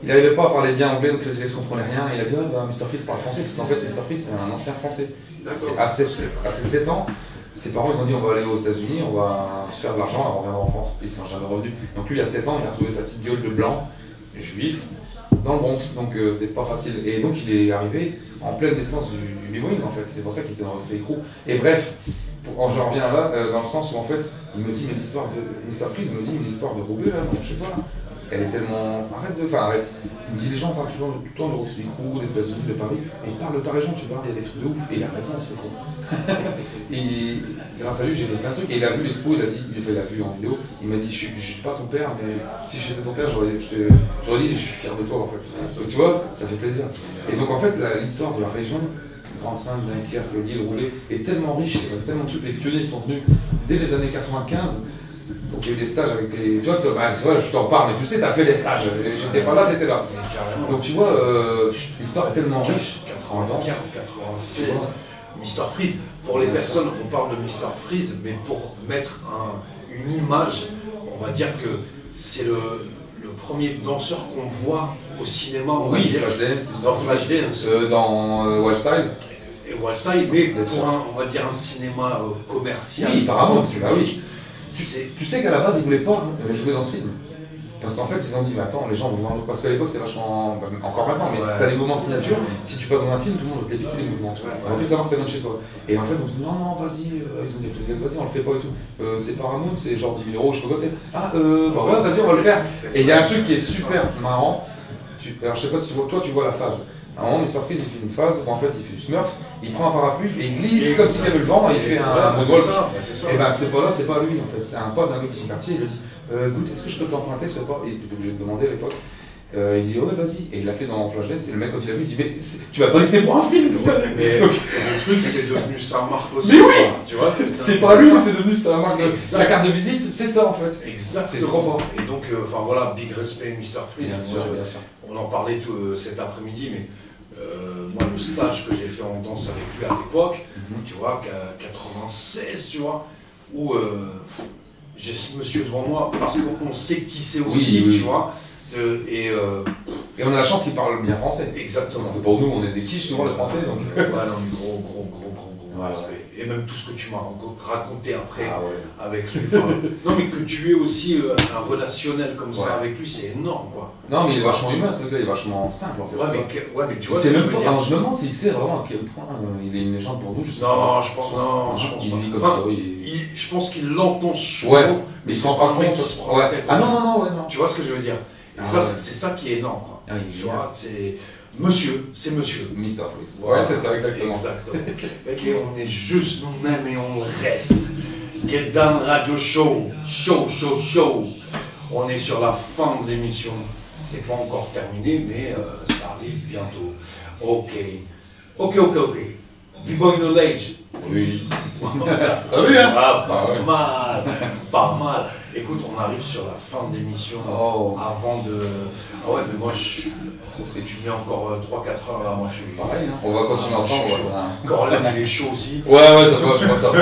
Il n'arrivait pas à parler bien anglais, donc Crazy Legs comprenait rien, et il a dit ah, bah, Mr. Freeze parle français, parce qu'en fait Mr. Freeze c'est un ancien français. C'est à ses 7 ans, ses parents ils ont dit on va aller aux États-Unis, on va se faire de l'argent et on reviendra en France. Ils ne sont jamais revenus. Donc lui il a 7 ans, il a retrouvé sa petite gueule de blanc, juif, dans le Bronx, donc c'est pas facile. Et donc il est arrivé en pleine naissance du b-boying en fait, c'est pour ça qu'il était dans le Crew. Et bref, j'en reviens là, dans le sens où en fait, il me dit mais l'histoire de Mr. Freeze me dit mais l'histoire de Roubaix là, non, je sais pas là. Elle est tellement. Arrête. Il me dit les gens parlent toujours tout le temps de Roxy Crew, des États-Unis, de Paris, et parle de ta région, tu parles, il y a des trucs de ouf, et il a raison ce con. Et grâce à lui, j'ai fait plein de trucs, et il a vu l'expo, il a vu en vidéo, il m'a dit je suis pas ton père, mais si j'étais ton père, j'aurais dit je suis fier de toi en fait. Donc, tu vois, ça fait plaisir. Et donc en fait, l'histoire de la région, Grande Sainte, Dunkerque, Lille, Roubaix, est tellement riche, il y a tellement de trucs, les pionniers sont venus dès les années 95. Donc il y a eu des stages avec les. Tu vois, je t'en parle, mais tu sais, t'as fait les stages. J'étais pas là, t'étais là. Donc tu vois, l'histoire est tellement riche. 95, 96, Mr. Freeze. Pour les personnes, on parle de Mr. Freeze, mais pour mettre une image, on va dire que c'est le premier danseur qu'on voit au cinéma. Oui, Flashdance. Dans Flashdance. Dans Wild Style. Et Wild Style, mais pour on va dire un cinéma commercial. Oui, apparemment, c'est bah oui. Tu sais qu'à la base, ils voulaient pas jouer dans ce film. Parce qu'en fait, ils ont dit, mais attends, les gens vont voir. Parce qu'à l'époque, c'est vachement. Encore maintenant, mais t'as des mouvements signature. Si tu passes dans un film, tout le monde va te les piquer les mouvements. En plus, savoir que ça vient de chez toi. Et en fait, on se dit, non, vas-y. Ils ont dit, vas-y, on le fait pas et tout. C'est Paramount, c'est genre 10 000 €, je sais pas quoi, tu sais. Ah, bah ouais, vas-y, on va le faire. Et il y a un truc qui est super marrant. Alors, je sais pas si tu vois la phase. À un moment, Mr. Freeze, il fait une phase où en fait, il fait du smurf, il prend un parapluie et il glisse comme s'il y avait le vent et il fait un moonwalk. Et ben, ce pas-là, c'est pas lui en fait, c'est un pote d'un mec de son quartier. Il lui dit écoute, est-ce que je peux te l'emprunter ce pas? Il était obligé de demander à l'époque. Il dit ouais vas-y, et il l'a fait dans Flashdance, et le mec quand il a vu il dit mais tu vas pas laisser pour un film putain. Mais Donc, le truc, c'est devenu sa marque aussi. Mais oui quoi, tu vois. c'est pas lui, ça. c'est devenu sa marque, sa carte de visite, c'est ça en fait. Exactement. C'est trop fort. Et donc, enfin voilà, big respect Mr. Freeze. Bien sûr, bien sûr. On en parlait tout, cet après-midi, mais moi, le stage que j'ai fait en danse avec lui à l'époque, tu vois, 96, tu vois, où j'ai ce monsieur devant moi, parce qu'on sait qui c'est aussi, Oui. tu vois. Et on a la chance qu'il parle bien français. exactement. Parce que pour nous, on est des quiches souvent le français, donc. Ouais, non, mais gros Ouais, respect. Et même tout ce que tu m'as raconté après Ah ouais. avec lui. Enfin, non, mais que tu aies aussi un relationnel comme ça Ouais. avec lui, c'est énorme, quoi. Non, mais il est vachement humain, ce gars, il est vachement simple en fait. Ouais, mais tu vois, C'est ce que même je veux pas. dire. Alors, je me demande s'il sait vraiment à quel point il est une légende pour nous. Je sais Non, pas. je pense non, je pense Il pas. vit comme Enfin, ça. Il... je pense qu'il l'entend souvent, Ouais, mais il s'en rend pas pas un mec compte. qui se prend la Ouais. tête. Ah non, ouais, non. Tu vois ce que je veux dire? Et Ah ça, ouais. c'est ça qui est énorme, quoi. Ah, il est Tu génial. vois, c'est monsieur, c'est monsieur. Mr. Freeze. Voilà. Ouais, c'est ça, exactement. Ok, on est juste nous-mêmes et on le reste. Get Down Radio Show. Show. On est sur la fin de l'émission. C'est pas encore terminé, mais ça arrive bientôt. Ok. B-Boy Knowledge. Oui. Ah oui, hein? Ah, pas mal. Écoute, on arrive sur la fin de l'émission. Oh. Avant de... Ah ouais, mais moi, tu mets encore 3-4 heures là, moi je suis... Pareil, hein. On va continuer ensemble. Ouais. Corlem, il est chaud aussi. Ouais, ça se voit, je vois ça.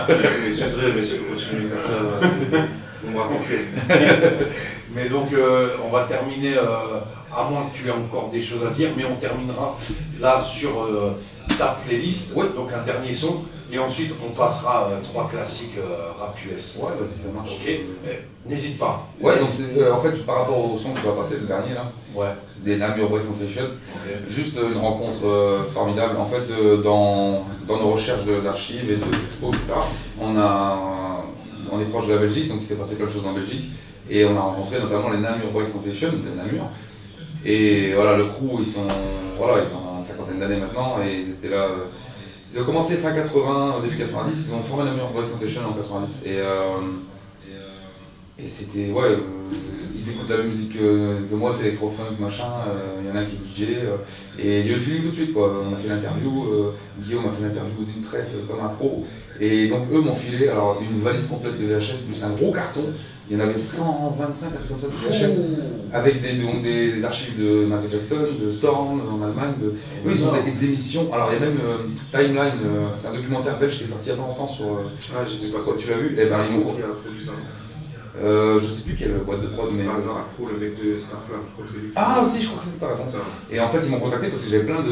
Mais excusez, mais si vous continuez comme ça, vous me raconterez. Mais donc, on va terminer, à moins que tu aies encore des choses à dire, mais on terminera là sur ta playlist, Oui. donc un dernier son, et ensuite on passera 3 classiques rap US. Ouais, vas-y, ça marche. Ok, n'hésite pas. Ouais, donc c'est, en fait, par rapport au son que tu vas passer, le dernier là, Ouais. des Namur Break Sensation, Ok. juste une rencontre formidable. En fait, dans nos recherches d'archives et d'expos, etc., on est proche de la Belgique, donc il s'est passé plein de choses en Belgique, et on a rencontré notamment les Namur Break Sensation, les Namur. Et voilà, le crew, ils ont une cinquantaine d'années maintenant, et ils étaient là. Ils ont commencé fin 80, début 90, ils ont formé Namur Break Sensation en 90. Et c'était, ouais, ils écoutent la même musique que moi, c'est électro-funk, machin, il y en a un qui est DJ, et il y a eu le feeling tout de suite, quoi. On a fait l'interview, Guillaume a fait l'interview d'une traite comme un pro, et donc eux m'ont filé alors, une valise complète de VHS, plus un gros carton, il y en avait 125, un truc comme ça de VHS, avec des archives de Michael Jackson, de Storm en Allemagne, eux ils ont des émissions, alors il y a même Timeline, c'est un documentaire belge qui est sorti il y a pas longtemps sur... Ah, j'ai pas ça. tu l'as vu? Eh ben, ils m'ont... Qui a produit ça? je sais plus quelle boîte de prod, mais. Ah, non, Pro, le mec de Starflame, je crois que c'est lui. Ah, aussi, je crois que c'est ta raison. Ça. Et en fait, ils m'ont contacté parce que j'avais plein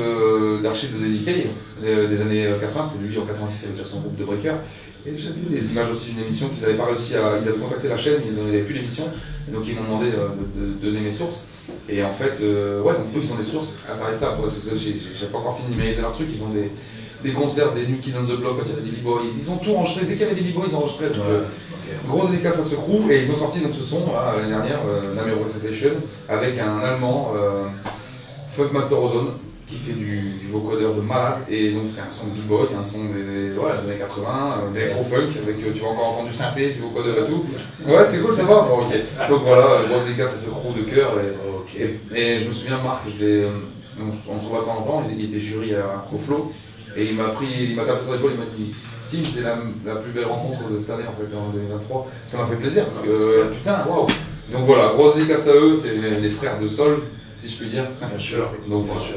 d'archives de DDK des années 80, parce que lui en 86 avait déjà son groupe de breakers. Et j'ai vu des images aussi d'une émission qu'ils n'avaient pas réussi à. Ils avaient contacté la chaîne, ils n'avaient plus d'émission. Et donc ils m'ont demandé de donner mes sources. Et en fait, ouais, donc eux ils ont des sources intéressantes. Parce que j'ai pas encore fini de numériser leurs trucs, ils ont des concerts, des New Kids on the Block quand il y avait des b-boys. Ils ont tout enregistré, dès qu'il y avait des b-boys, ils ont enregistré. Donc, grosse dédicace à ce crew, et ils ont sorti donc ce son l'année dernière, Namur Break Sensation, avec un allemand, Funkmaster Ozone, qui fait du vocodeur de malade, et donc c'est un son de b-boy, un son des années 80, d'électro-funk, avec tu vas encore entendre du synthé, du vocodeur et tout. Ouais, c'est cool, ça va. Bon, ok. Donc voilà, grosse dédicace à ce crew de cœur, et je me souviens, Marc, on se voit de temps en temps, il était jury au Flow, et il m'a tapé sur l'épaule, il m'a dit Tim, c'était la plus belle rencontre de cette année en fait, en 2023. Ça m'a fait plaisir parce que putain, waouh! Donc voilà, grosse dédicace à eux, c'est les frères de Sol, si je puis dire. Bien sûr, donc bien sûr.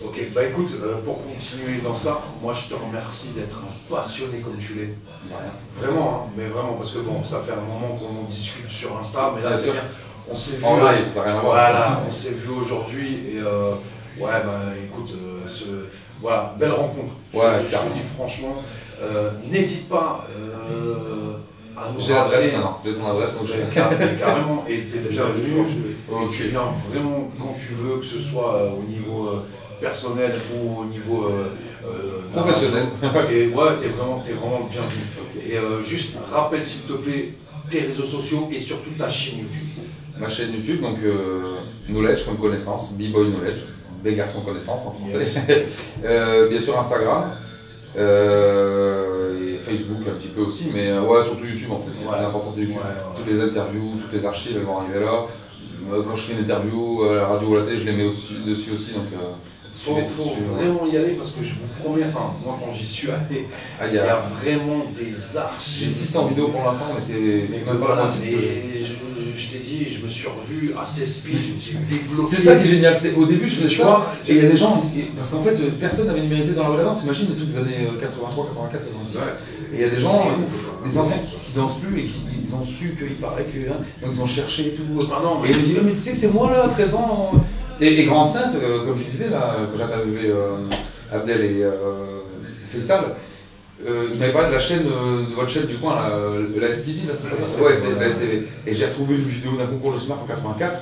Ok, bah écoute, pour continuer dans ça, moi je te remercie d'être un passionné comme tu l'es. Vraiment, hein, mais vraiment, parce que bon, ça fait un moment qu'on discute sur Insta, mais là Bien c'est sûr. bien. On s'est vu. En live, ça n'a rien à voir. Voilà, on s'est vu aujourd'hui et ouais, bah écoute, voilà, belle rencontre. Ouais, je te dis franchement, n'hésite pas à nous J'ai l'adresse rappeler. maintenant, j'ai ton adresse, donc Carrément, et t'es bienvenu. Ok. Et tu viens vraiment quand tu veux, que ce soit au niveau personnel ou au niveau professionnel. T'es vraiment le bienvenu. Et juste rappelle s'il te plaît tes réseaux sociaux et surtout ta chaîne YouTube. Ma chaîne YouTube, donc Knowledge comme connaissance, B-Boy Knowledge, B garçon connaissance en français. Yes. Bien sûr Instagram, et Facebook un petit peu aussi, mais ouais, surtout YouTube en fait, c'est le plus important, c'est YouTube. Toutes les interviews, toutes les archives elles vont arriver là. Quand je fais une interview à la radio ou à la télé, je les mets dessus aussi. Donc, faut vraiment y aller parce que je vous promets, enfin, moi quand j'y suis allé, il y a vraiment des archives. J'ai 600 vidéos pour l'instant, mais c'est même pas la moitié de ce que j'ai. Je t'ai dit, je me suis revu à 16 piges, j'ai débloqué. C'est ça qui est génial, au début je faisais Tu ça, vois, et il y a des gens, parce qu'en fait personne n'avait numérisé dans la rue de la danse, imagine les trucs des années 83, 84, 86, et il y a des gens, des anciens qui dansent plus et qui ils ont su qu'il paraît que, hein, donc ils ont cherché et tout, Ah non, et ils me disent mais tu sais que c'est moi là, 13 ans, et Grande Sainte, comme je disais là, quand j'ai interviewé Abdel et Faisal, il m'avait parlé de la chaîne, de votre chaîne du coin, la STV, là, c'est pas ça? Ouais, c'est la STV. Et j'ai retrouvé une vidéo d'un concours de Smurf en 84,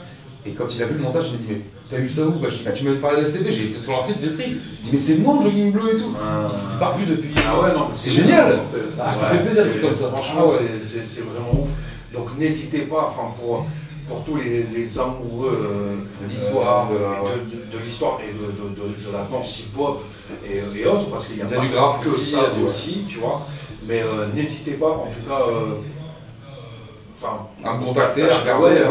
et quand il a vu le montage, il m'a dit mais t'as eu ça où? Bah, je dis bah tu m'avais parlé de la STV, j'ai été sur leur site, j'ai pris. Il dit mais c'est moi le jogging bleu et tout. Il s'était pas revu depuis. Ah ouais, non, c'est génial! Ah, ça fait plaisir, des trucs comme ça. Franchement, c'est vraiment ouf. Donc n'hésitez pas, enfin pour tous les amoureux de l'histoire, de l'histoire et de la danse hip-hop et autres, parce qu'il y a pas du graphe que aussi, ça aussi, tu vois. Mais n'hésitez pas, en tout cas, à me contacter, à regarder.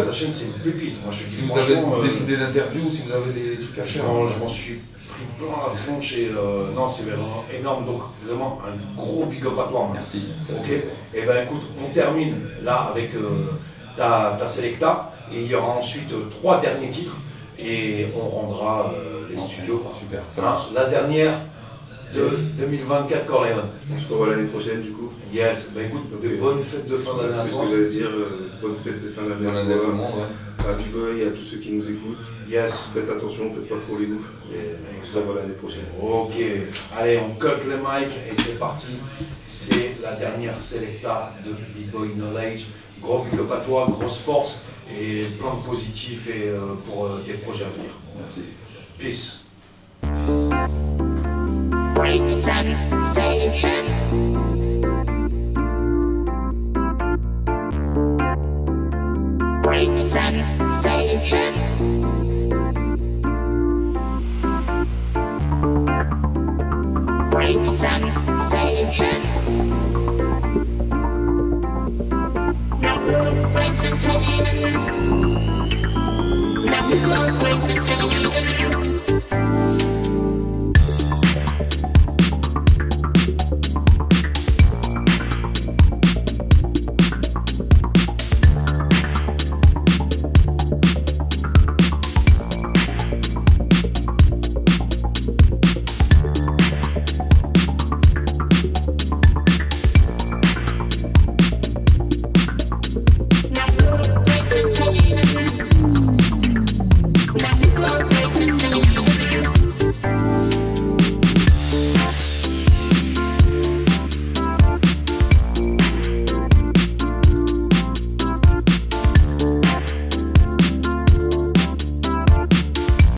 Ta chaîne, c'est une pépite. Moi, si vous avez des idées d'interview, si vous avez des trucs à faire. Je m'en suis pris plein la tronche et non, c'est vraiment énorme. Donc, vraiment, un gros big up à toi. Merci. Ok. Et ben écoute, on termine là avec ta Selecta et il y aura ensuite 3 derniers titres et on rendra les studios. Super, ça marche. La dernière de 2024 Corleone. On se revoit l'année prochaine du coup. Yes, bah écoute, bonnes fêtes de fin d'année à C'est ce toi. que j'allais dire, bonne fête de fin d'année à tout le monde, ouais. À B-Boy et à tous ceux qui nous écoutent. Yes. Faites attention, faites pas trop les ouf. Et on se revoit l'année prochaine. Ok, allez, on cut les mics et c'est parti. C'est la dernière Selecta de B-Boy Knowledge. Gros big up à toi, grosse force et plein de positifs et, pour tes projets à venir. Merci. Peace. Presentation.